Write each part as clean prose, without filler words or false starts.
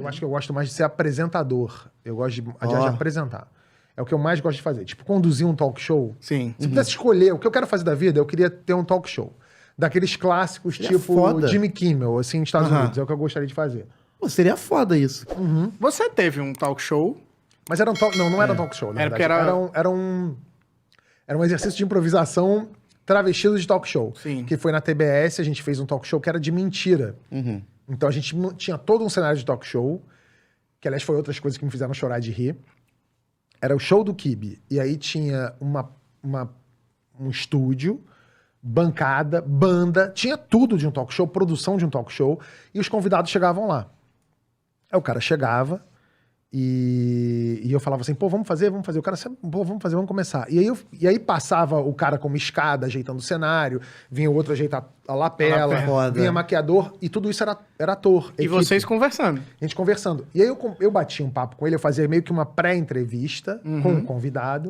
Eu acho que eu gosto mais de ser apresentador. Eu gosto de apresentar. É o que eu mais gosto de fazer. Tipo, conduzir um talk show. Sim. Se pudesse escolher o que eu quero fazer da vida, eu queria ter um talk show. Daqueles clássicos, Seria tipo foda. Jimmy Kimmel, assim, nos Estados Unidos. É o que eu gostaria de fazer. Pô, seria foda isso. Você teve um talk show. Mas era um talk... Não era um talk show, na Era verdade. porque Era um exercício de improvisação travestido de talk show. Sim. Que foi na TBS, a gente fez um talk show que era de mentira. Então a gente tinha todo um cenário de talk show, que aliás foi outras coisas que me fizeram chorar de rir. Era o show do Kibe. E aí tinha um estúdio, bancada, banda, tinha tudo de um talk show, produção de um talk show, e os convidados chegavam lá. Aí o cara chegava e eu falava assim, pô, vamos fazer. O cara, pô, vamos fazer, vamos começar. E aí passava o cara com uma escada, ajeitando o cenário, vinha o outro ajeitar a lapela, Foda. vinha maquiador, e tudo isso era ator. E equipe. vocês conversando. A gente conversando. E aí eu bati um papo com ele, eu fazia meio que uma pré-entrevista com o convidado.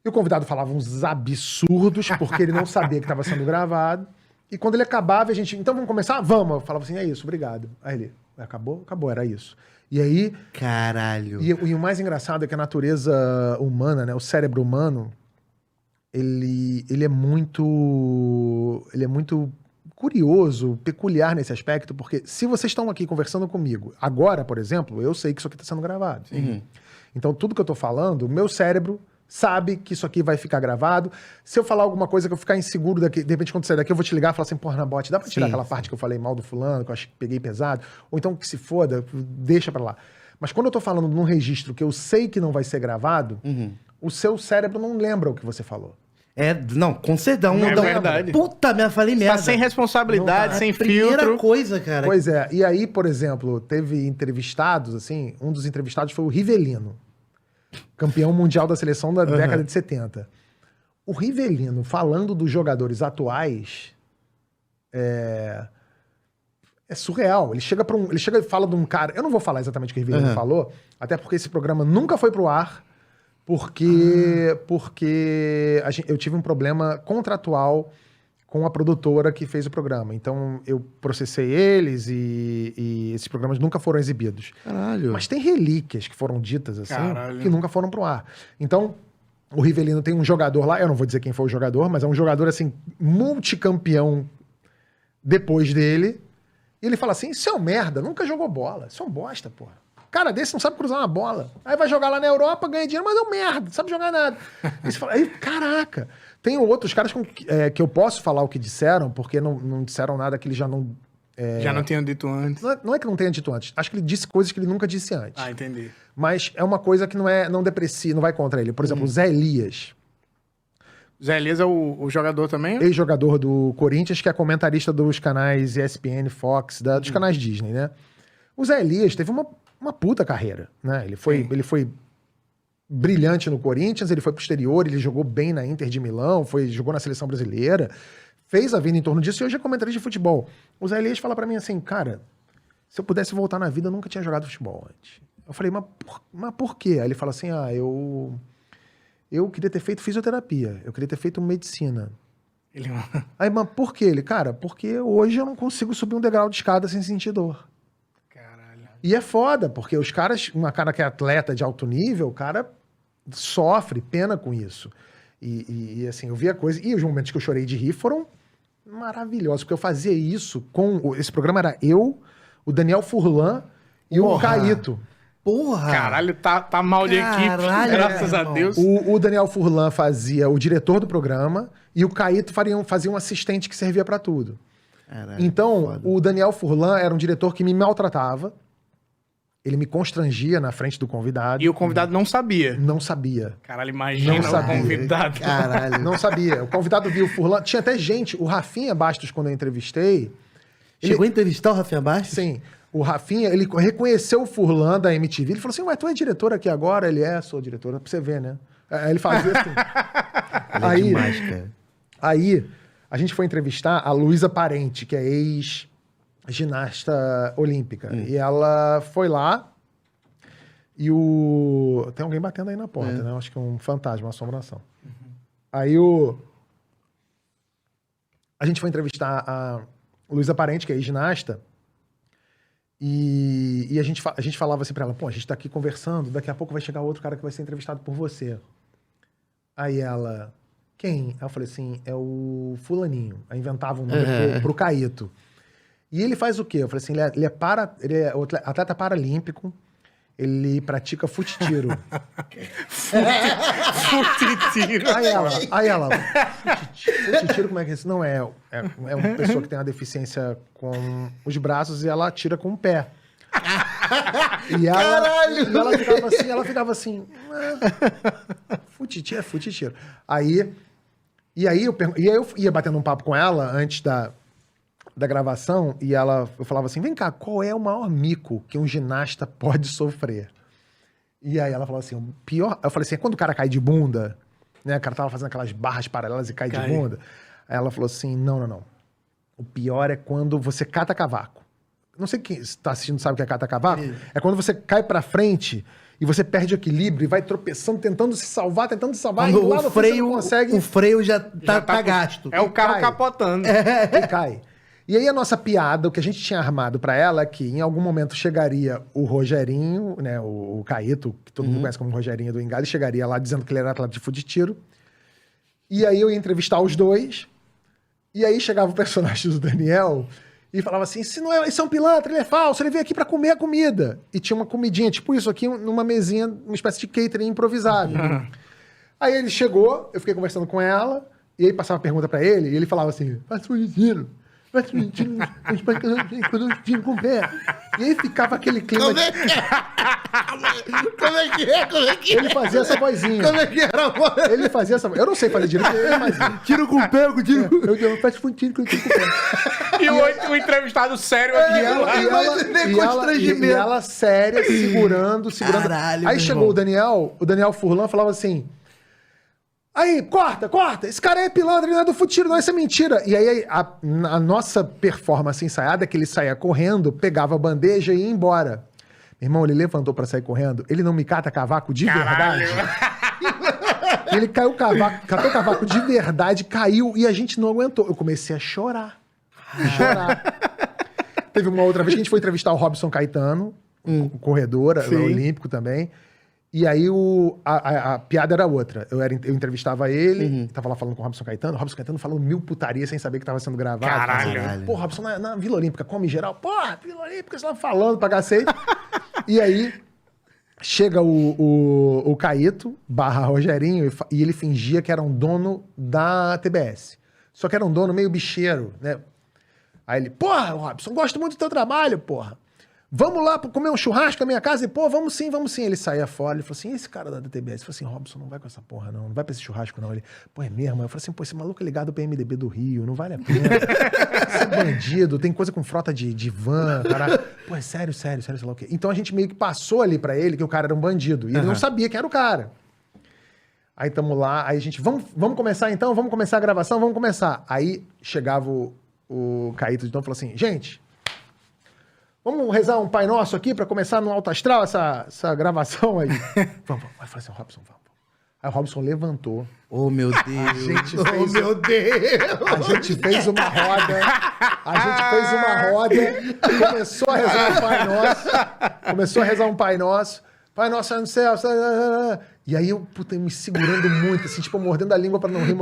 E o convidado falava uns absurdos, porque ele não sabia que estava sendo gravado. E quando ele acabava, a gente, então vamos começar? Vamos. Eu falava assim, é isso, obrigado. Aí ele, acabou, era isso. E aí... Caralho. E o mais engraçado é que a natureza humana, né, o cérebro humano, ele é muito curioso, peculiar nesse aspecto, porque se vocês estão aqui conversando comigo, agora, por exemplo, eu sei que isso aqui está sendo gravado. Então, tudo que eu tô falando, o meu cérebro sabe que isso aqui vai ficar gravado. Se eu falar alguma coisa que eu ficar inseguro daqui, de repente, quando sair daqui, eu vou te ligar e falar assim, porra, Nabote, dá pra tirar aquela parte que eu falei mal do fulano, que eu acho que peguei pesado? Ou então, que se foda, deixa pra lá. Mas quando eu tô falando num registro que eu sei que não vai ser gravado, o seu cérebro não lembra o que você falou. Não, com certeza. É verdade. Puta, falei merda. Tá sem responsabilidade, Não, sem a primeira filtro. coisa, cara. Pois é. E aí, por exemplo, teve entrevistados, assim, um dos entrevistados foi o Rivelino, campeão mundial da seleção da década de 70. O Rivelino, falando dos jogadores atuais, é surreal. Ele chega e fala de um cara... Eu não vou falar exatamente o que o Rivelino falou, até porque esse programa nunca foi pro ar, porque eu tive um problema contratual com a produtora que fez o programa. Então, eu processei eles e esses programas nunca foram exibidos. Caralho. Mas tem relíquias que foram ditas, assim, Caralho. que nunca foram pro ar. Então, o Rivelino tem um jogador lá, eu não vou dizer quem foi o jogador, mas é um jogador, assim, multicampeão depois dele. E ele fala assim, isso é um merda, nunca jogou bola. Isso é um bosta, porra. Cara desse não sabe cruzar uma bola. Aí vai jogar lá na Europa, ganha dinheiro, mas é um merda, não sabe jogar nada. Aí você fala, aí, caraca. Tem outros caras que eu posso falar o que disseram, porque não disseram nada que ele já não... Já não tinham dito antes. Não é que não tenha dito antes. Acho que ele disse coisas que ele nunca disse antes. Ah, entendi. Mas é uma coisa que não deprecia, não vai contra ele. Por exemplo, o Zé Elias, Zé Elias é o jogador também? ex-jogador do Corinthians, que é comentarista dos canais ESPN, Fox, dos canais Disney, né? O Zé Elias teve uma puta carreira, né? Ele foi brilhante no Corinthians, ele foi pro exterior, ele jogou bem na Inter de Milão, jogou na seleção brasileira, fez a vida em torno disso e hoje é comentarista de futebol. O Zé Elias fala pra mim assim, cara, se eu pudesse voltar na vida, eu nunca tinha jogado futebol antes. Eu falei, mas por quê? Aí ele fala assim, eu queria ter feito fisioterapia, eu queria ter feito medicina. Aí, mas por quê? Ele, cara, porque hoje eu não consigo subir um degrau de escada sem sentir dor. Caralho. E é foda, porque os caras, uma cara que é atleta de alto nível, o cara sofre, pena com isso. E assim, eu vi a coisa, e os momentos que eu chorei de rir foram maravilhosos, porque eu fazia isso esse programa era eu, o Daniel Furlan e o Caíto. Porra! Caralho, tá mal de equipe, graças a Deus. O Daniel Furlan fazia o diretor do programa e o Caíto fazia um assistente que servia pra tudo. Caralho, Então, foda. o Daniel Furlan era um diretor que me maltratava, ele me constrangia na frente do convidado. E o convidado não sabia. Não sabia. Caralho, imagina Não o sabia. convidado. Caralho. Não sabia. O convidado viu o Furlan. Tinha até gente, o Rafinha Bastos, quando eu entrevistei. Chegou a entrevistar o Rafinha Bastos? Sim. O Rafinha, ele reconheceu o Furlan da MTV. Ele falou assim, ué, tu é diretor aqui agora? Ele sou diretor. Pra você ver, né? Aí ele fazia assim. Ele é demais, cara. Aí, a gente foi entrevistar a Luísa Parente, que é ex-ginasta olímpica. E ela foi lá e tem alguém batendo aí na porta, né? Eu acho que é um fantasma, uma assombração. Aí a gente foi entrevistar a Luísa Parente, que é ex-ginasta, E a gente falava assim pra ela, pô, a gente tá aqui conversando, daqui a pouco vai chegar outro cara que vai ser entrevistado por você. Aí ela, quem? Aí eu falei assim, é o fulaninho. Aí inventava um nome pro Caíto. E ele faz o quê? Eu falei assim, ele é atleta paralímpico, ele pratica fute-tiro. Fute-tiro. Aí ela, fute-tiro, como é que é isso? Não, é uma pessoa que tem uma deficiência com os braços e ela atira com o pé. Caralho! E ela ficava assim, fute-tiro é fute-tiro. Aí eu ia batendo um papo com ela antes da gravação e eu falava assim, vem cá, qual é o maior mico que um ginasta pode sofrer? E aí ela falou assim, o pior... Eu falei assim, é quando o cara cai de bunda, né? O cara tava fazendo aquelas barras paralelas e cai de bunda. Aí ela falou assim, não. O pior é quando você cata cavaco. Não sei quem está assistindo sabe o que é cata cavaco. É quando você cai pra frente e você perde o equilíbrio e vai tropeçando, tentando se salvar. Quando e lá no freio não consegue... O freio já tá gasto. É o carro capotando. E cai. E aí a nossa piada, o que a gente tinha armado pra ela é que em algum momento chegaria o Rogerinho, né, o Caíto, que todo mundo conhece como Rogerinho do Engalho, chegaria lá dizendo que ele era atleta de fute-tiro. E aí eu ia entrevistar os dois. E aí chegava o personagem do Daniel e falava assim, esse é um pilantra, ele é falso, ele veio aqui pra comer a comida. E tinha uma comidinha, tipo isso aqui, numa mesinha, uma espécie de catering improvisado. Aí ele chegou, eu fiquei conversando com ela, e aí passava a pergunta pra ele, e ele falava assim, faz fute-tiro. Quando eu tiro com o pé. E aí ficava aquele clima. Como é que é? Ele fazia essa vozinha. Como é que era a voz? Ele fazia essa voz. Eu não sei fazer direito, mas. Tiro com o pé, Eu faço funtinho quando eu tiro com o pé. E o entrevistado sério aqui. E ela séria, segurando. Caralho, Aí meu chegou irmão. o Daniel Furlan falava assim. Aí, corta! Esse cara é pilantra, ele não é do fute-tiro, não, isso é mentira. E aí, a nossa performance ensaiada é que ele saía correndo, pegava a bandeja e ia embora. Meu irmão, ele levantou pra sair correndo, ele não me cata cavaco de verdade. Ele catou cavaco de verdade, caiu e a gente não aguentou. Eu comecei a chorar. Teve uma outra vez que a gente foi entrevistar o Robson Caetano, um corredor olímpico também. E aí a piada era outra. Eu entrevistava ele, tava lá falando com o Robson Caetano falando 1000 putarias sem saber que tava sendo gravado. Caralho. Pô, Robson, na Vila Olímpica, come geral. Porra, Vila Olímpica, você tava falando pra cacete. E aí chega o Caíto / Rogerinho e ele fingia que era um dono da TBS. Só que era um dono meio bicheiro, né? Aí ele, porra, Robson, gosto muito do teu trabalho, porra. Vamos lá comer um churrasco na minha casa? E, pô, vamos sim. Ele saía fora, ele falou assim, esse cara da TBS? Ele falou assim, Robson, não vai com essa porra não vai pra esse churrasco não. Ele, pô, é mesmo? Eu falei assim, pô, esse maluco é ligado pro PMDB do Rio, não vale a pena. Esse é bandido, tem coisa com frota de van, caralho. Pô, é sério, sei lá o quê. Então a gente meio que passou ali pra ele que o cara era um bandido. E ele não sabia quem era o cara. Aí tamo lá, aí a gente, vamos começar então? Vamos começar a gravação? Vamos começar. Aí chegava o Caíto de novo e falou assim, gente... Vamos rezar um Pai Nosso aqui pra começar no Alto Astral essa gravação aí. Vamos. Aí eu falei assim, Robson, vamos. Aí o Robson levantou. Oh, meu Deus. A gente fez uma roda. Começou a rezar um Pai Nosso. Pai Nosso no céu. E aí eu, me segurando muito, assim, tipo, mordendo a língua pra não rir,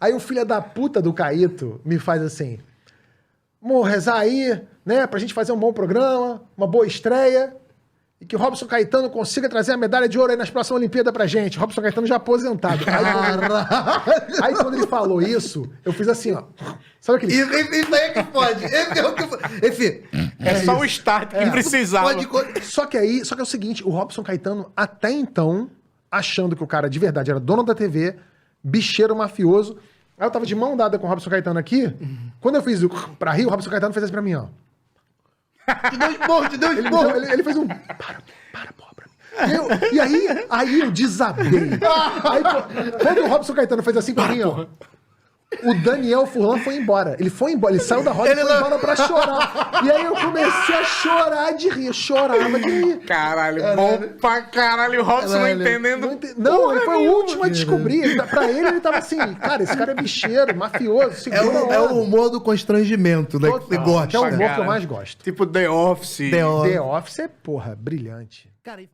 Aí o filho da puta do Caíto me faz assim... Vamos rezar aí, né? Pra gente fazer um bom programa, uma boa estreia. E que o Robson Caetano consiga trazer a medalha de ouro aí nas próximas Olimpíadas pra gente. Robson Caetano já aposentado. Aí quando ele falou isso, eu fiz assim, ó. Sabe aquele... Isso aí é que pode. É só o start que precisava. Só que é o seguinte, o Robson Caetano, até então, achando que o cara de verdade era dono da TV, bicheiro mafioso... Aí eu tava de mão dada com o Robson Caetano aqui. Quando eu fiz pra rir, o Robson Caetano fez assim pra mim, ó. Te deu esporro. Ele fez um... Para, porra, pra mim. E aí eu desabei. Aí, quando o Robson Caetano fez assim pra mim, ó. O Daniel Furlan foi embora. Ele foi embora, ele saiu da roda e foi embora pra chorar. E aí eu comecei a chorar de rir, eu chorava de rir. Caralho, bom pra caralho. O Robson não entendendo. Não, ele foi o último a descobrir. Pra ele tava assim, cara, esse cara é bicheiro, mafioso, segura É o humor do constrangimento, né? Que você gosta. Que é o humor que eu cara. mais gosto. Tipo The Office. The Office. The Office é, porra, brilhante. Cara,